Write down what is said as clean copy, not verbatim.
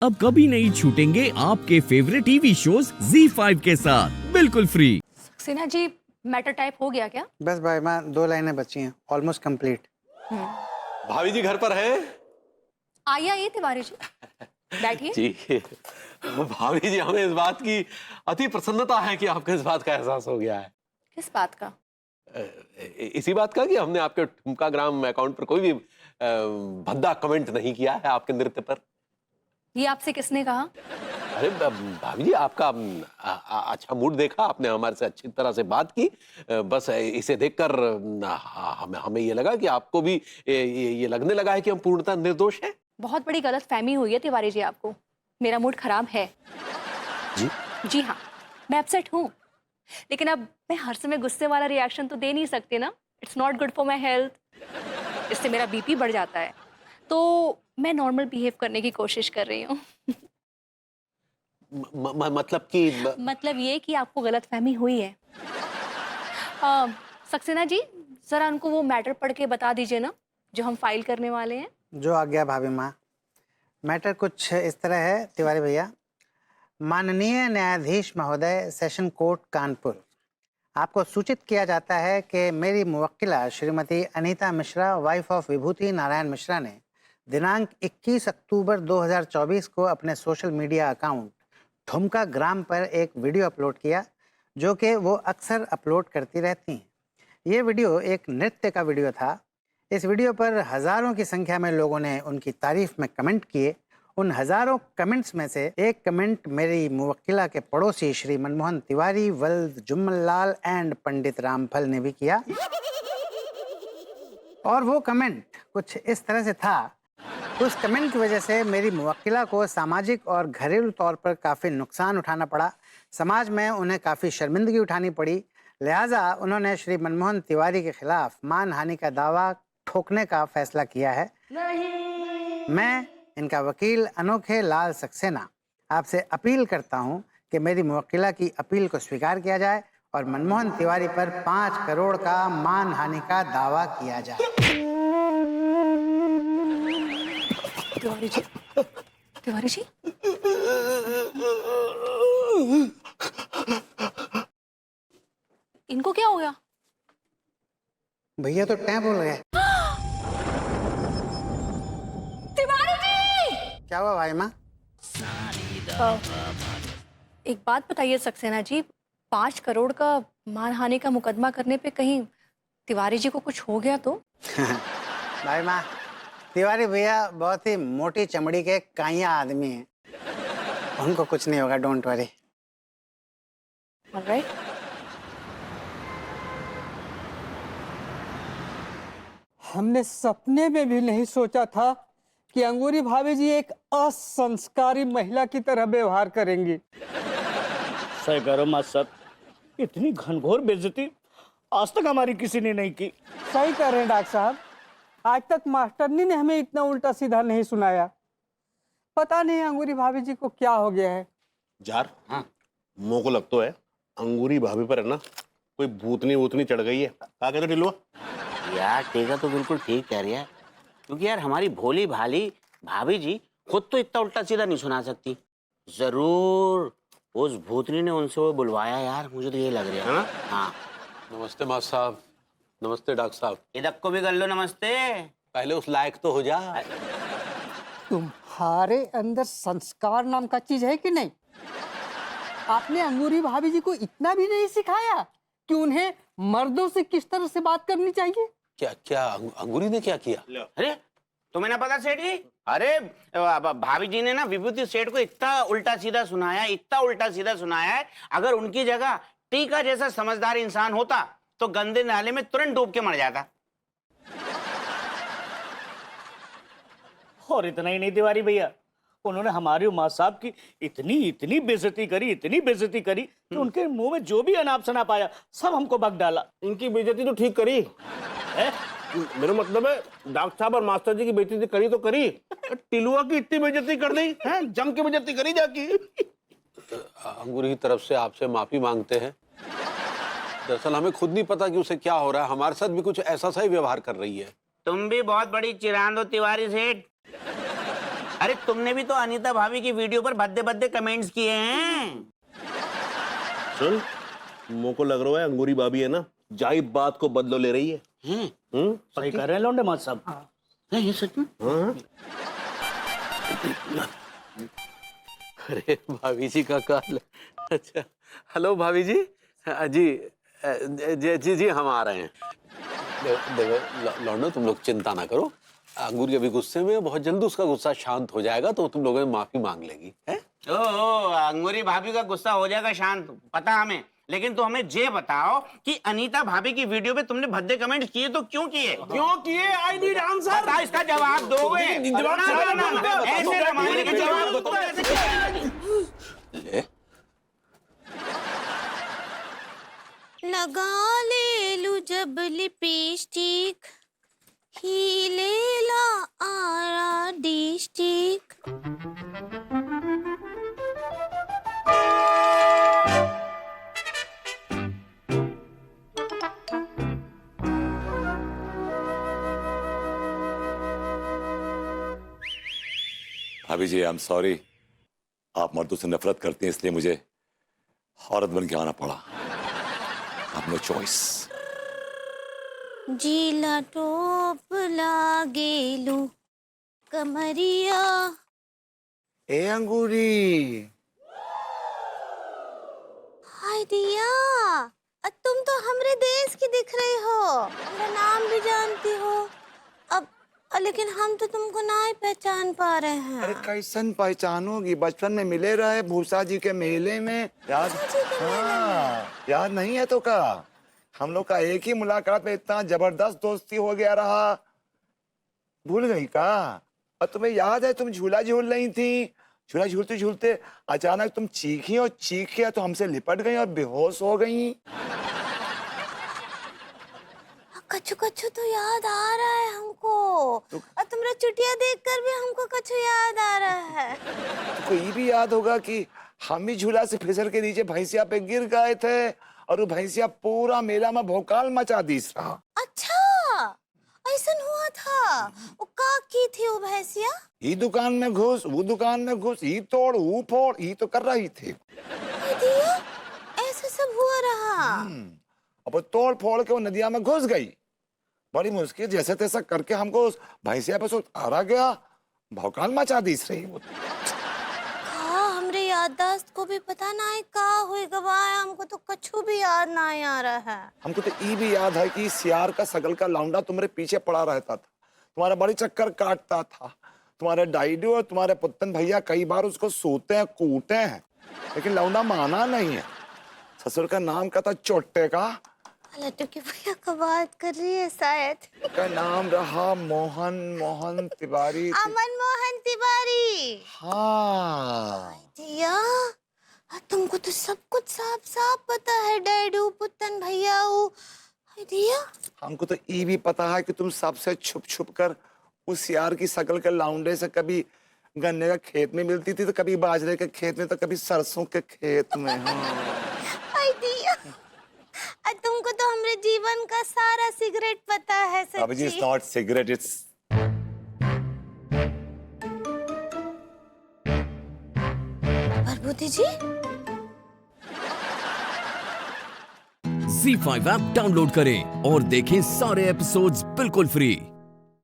अब कभी नहीं छूटेंगे आपके फेवरेट टीवी शोज ZEE5 के साथ बिल्कुल free. Saxena ji, matter type हो गया क्या? बस भाई माँ 2 लाइनें बची हैं, ऑलमोस्ट कंप्लीट। भाभी जी घर पर हैं? आइए तिवारी जी, बैठिए। जी भाभी जी, हमें इस बात की अति प्रसन्नता है कि आपको इस बात का एहसास हो गया है। किस बात का? इसी बात का कि हमने आपके ठुमका ग्राम अकाउंट पर कोई भी भद्दा कमेंट नहीं किया है आपके नृत्य पर। ये आपसे किसने कहा? अरे भाभी जी, आपका अच्छा मूड देखा, आपने हमारे से अच्छी तरह से बात की। बस इसे देखकर हमें ये लगा कि आपको भी ये लगने लगा है कि हम पूर्णतः निर्दोष हैं। बहुत बड़ी गलत फहमी हुई है तिवारी जी आपको। मेरा मूड खराब है। जी? जी हाँ, मैं अपसेट हूँ, लेकिन अब मैं हर समय गुस्से वाला रिएक्शन तो दे नहीं सकती ना। It's not good for my health. इससे मेरा बीपी बढ़ जाता है। तो मैं नॉर्मल बिहेव करने की कोशिश कर रही हूँ। मतलब कि मतलब ये कि आपको गलत फहमी हुई है। सक्सेना जी, जरा उनको वो मैटर पढ़ के बता दीजिए ना, जो हम फाइल करने वाले हैं। जो आ गया भाभी माँ। मैटर कुछ इस तरह है तिवारी भैया। माननीय न्यायाधीश महोदय, सेशन कोर्ट कानपुर, आपको सूचित किया जाता है कि मेरी मुवक्किला श्रीमती अनीता मिश्रा, वाइफ ऑफ विभूति नारायण मिश्रा ने दिनांक 21 अक्टूबर 2024 को अपने सोशल मीडिया अकाउंट ठुमका ग्राम पर एक वीडियो अपलोड किया, जो कि वो अक्सर अपलोड करती रहती हैं। ये वीडियो एक नृत्य का वीडियो था। इस वीडियो पर हज़ारों की संख्या में लोगों ने उनकी तारीफ में कमेंट किए। उन हज़ारों कमेंट्स में से एक कमेंट मेरी मुवक्किला के पड़ोसी श्री मनमोहन तिवारी, वल्द जुम्मनलाल एंड पंडित रामफल ने भी किया। और वो कमेंट कुछ इस तरह से था। उस कमेंट की वजह से मेरी मुवक्किला को सामाजिक और घरेलू तौर पर काफ़ी नुकसान उठाना पड़ा। समाज में उन्हें काफ़ी शर्मिंदगी उठानी पड़ी। लिहाजा उन्होंने श्री मनमोहन तिवारी के खिलाफ मानहानि का दावा ठोकने का फैसला किया है। मैं इनका वकील अनोखे लाल सक्सेना आपसे अपील करता हूं कि मेरी मुवक्किला की अपील को स्वीकार किया जाए और मनमोहन तिवारी पर 5 करोड़ का मानहानि का दावा किया जाए। तिवारी जी, तिवारी जी, इनको क्या हो गया? भैया तो टैं बोल गए। तिवारी जी! क्या हुआ भाई माँ? एक बात बताइए सक्सेना जी, 5 करोड़ का मानहानि का मुकदमा करने पे कहीं तिवारी जी को कुछ हो गया तो? भाई माँ, तिवारी भैया बहुत ही मोटी चमड़ी के काइया आदमी हैं। उनको कुछ नहीं होगा, डोंट वरी। ऑलराइट। हमने सपने में भी नहीं सोचा था कि अंगूरी भाभी जी एक असंस्कारी महिला की तरह व्यवहार करेंगी। सही करो मत सब, इतनी घनघोर बेइज्जती आज तक हमारी किसी ने नहीं की। सही कह रहे हैं डॉक्टर साहब, आज तक मास्टरनी ने हमें इतना उल्टा सीधा नहीं सुनाया। पता नहीं अंगूरी भाभी जी को क्या हो गया है। जार, हाँ, मुंह को लगता है अंगूरी भाभी पर है ना कोई भूतनी वूतनी चढ़ गई है। क्या कहते टिल्लुआ? यार टीका तो बिल्कुल ठीक कह रही है, क्योंकि यार हमारी भोली भाली भाभी जी खुद तो इतना उल्टा सीधा नहीं सुना सकती। जरूर उस भूतनी ने उनसे वो बुलवाया यार, मुझे तो ये लग रहा है ना। हाँ, नमस्ते मास्टर साहब। नमस्ते डॉक्टर साहब। इधर को भी कर लो नमस्ते। पहले उस लायक तो हो जा। तुम्हारे अंदर संस्कार नाम का चीज है कि नहीं? आपने अंगूरी भाभी जी को इतना भी नहीं सिखाया कि उन्हें मर्दों से किस तरह से बात करनी चाहिए? क्या क्या अंगूरी ने क्या किया? अरे तुम्हें ना पता सेठ जी? अरे भाभी जी ने ना विभूति सेठ को इतना उल्टा सीधा सुनाया, इतना उल्टा सीधा सुनाया है, अगर उनकी जगह टीका जैसा समझदार इंसान होता तो गंदे नाले में तुरंत डूब के मर जाता। और इतना ही नहीं तिवारी भैया, उन्होंने हमारी उमा साहब की इतनी इतनी बेइज्जती करी, इतनी बेइज्जती करी कि उनके मुंह में जो भी अनाप शनाप आया सब हमको बक डाला। इनकी बेइज्जती तो ठीक करी है? मेरा मतलब है डॉक्टर साहब और मास्टर जी की बेइज्जती करी तो करी, टिलुआ की इतनी बेइज्जती कर दी है, जम के बेइज्जती करी जाकी। अंगूरी की तरफ से आपसे माफी मांगते हैं। दरअसल हमें खुद नहीं पता कि उसे क्या हो रहा है, हमारे साथ भी कुछ ऐसा सा ही व्यवहार कर रही है। तुम भी बहुत बड़ी चिरांद हो तिवारी सेठ। अरे तुमने भी तो अनीता भाभी की वीडियो पर भद्दे भद्दे कमेंट्स किए हैं। सुन, मुझको को लग रहा है अंगूरी भाभी है ना, जाई बात को बदलो ले रही है। सही कर रहे हैं लौंडे मास्टर साहब। है ये सच में? हाँ? अरे भाभी जी का कॉल। अच्छा, हेलो भाभी जी। जी जी जी जी हम आ रहे हैं। देखो लौंडो, तुम लोग चिंता ना करो, अंगूर अभी गुस्से में, बहुत जल्द उसका गुस्सा शांत हो जाएगा तो तुम लोगों से माफी मांग लेगी। है? ओ अंगूरी भाभी का गुस्सा हो जाएगा शांत, पता हमें। लेकिन तू हमें ये बताओ कि अनीता भाभी की वीडियो पे तुमने भद्दे कमेंट किए तो क्यों किए? क्यों किए? I need answer. बता, इसका जवाब दोगे? ऐसे जमाने के जवाब दो। ले लगा ले लू जब लिपस्टिक, ही ले ला आरा डिस्टिक। भाभी जी, आई एम सॉरी। आप मर्दों से नफरत करती हैं, इसलिए मुझे औरत बन के आना पड़ा। आप नो चॉइस। जीला टोप लागेलू कमरिया। ए अंगूरी, हाय दिया, तुम तो हमरे देश की दिख रही हो, मेरा नाम भी जानती हो। अब लेकिन हम तो तुमको ना ही पहचान पा रहे हैं। अरे कैसन पहचानोगी? बचपन में मिले रहे भूसा जी के मेले में, याद? हाँ, याद नहीं है तो का? हम लोग का एक ही मुलाकात में इतना जबरदस्त दोस्ती हो गया रहा, भूल गई का? और तुम्हें याद है तुम झूला झूल रही थी, झूला झूलते झूलते अचानक तुम चीखी और चीखी तो हमसे लिपट गई और बेहोश हो गई। कछु कछु तो याद आ रहा है हमको, और तुम्हारा चुटिया देखकर भी हमको कछु याद आ रहा है। तुमको ये भी याद होगा कि हम भी झूला से फिसल के नीचे भैंसिया पे गिर गए थे और वो भैंसिया पूरा मेला में भौकाल मचा दीस रहा। अच्छा, ऐसा हुआ था? वो का की थी वो भैंसिया? ये दुकान में घुस, वो दुकान में घुस, ये तोड़ वो फोड़, ये तो कर रही थी। दिया, ऐसा सब हुआ रहा। अब वो तोड़ फोड़ के वो नदिया में घुस गई। बड़ी मुश्किल जैसे तैसा करके हमको उस भैंसिया पे से उतारा गया, भौकाल मचा दीस रही वो। हमरे याददाश्त को भी पता ना है का हुई गवाए, हमको तो कछु भी याद ना आ रहा है। हमको तो ये भी याद है कि सियार का सकल का लौंडा तुम्हारे पीछे पड़ा रहता था, तुम्हारा बड़ी चक्कर काटता था। तुम्हारे डाइडू और तुम्हारे पुत्तन भैया कई बार उसको सोते हैं, कूटे हैं, लेकिन लौंडा माना नहीं है। ससुर का नाम का था चोट्टे का। लट्टू की भैया का बात कर रही है शायद। का नाम रहा मोहन तिवारी। अमन मोहन तिवारी। हाँ दिया, तुमको तो सब कुछ साफ साफ पता है, डैडू पुत्तन भैया दिया। हमको तो ये भी पता है कि तुम सबसे छुप छुप कर उस यार की शकल के लौंडे से कभी गन्ने का खेत में मिलती थी, तो कभी बाजरे के खेत में, तो कभी सरसों के खेत में। हाँ। दिया, तुमको तो हमरे जीवन का सारा सिगरेट पता है। भाभी जी, it's not cigarette, it's Prabhuti ji. Z5 app download करें और देखें सारे एपिसोड्स बिल्कुल फ्री।